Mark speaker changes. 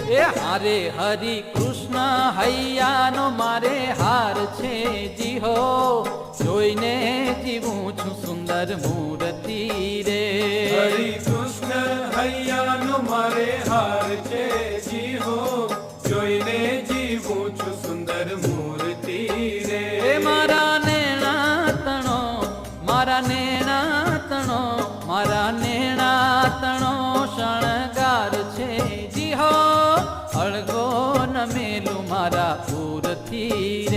Speaker 1: એ હારે હરિ કૃષ્ણ હૈયાનો મારે હાર છે જી હો, જોઈને જીવું છું સુંદર મૂર્તિ રે.
Speaker 2: હરિ કૃષ્ણ હૈયાનો મારે હાર છે જી હો, જોઈને જીવું છું સુંદર મૂર્તિ રે.
Speaker 1: એ મારા નેણા તણો, મારા નેણા તણો, મારા નેણા તણો શણગાર છે જી હો, અળગો ન મેલું મારા પૂરથી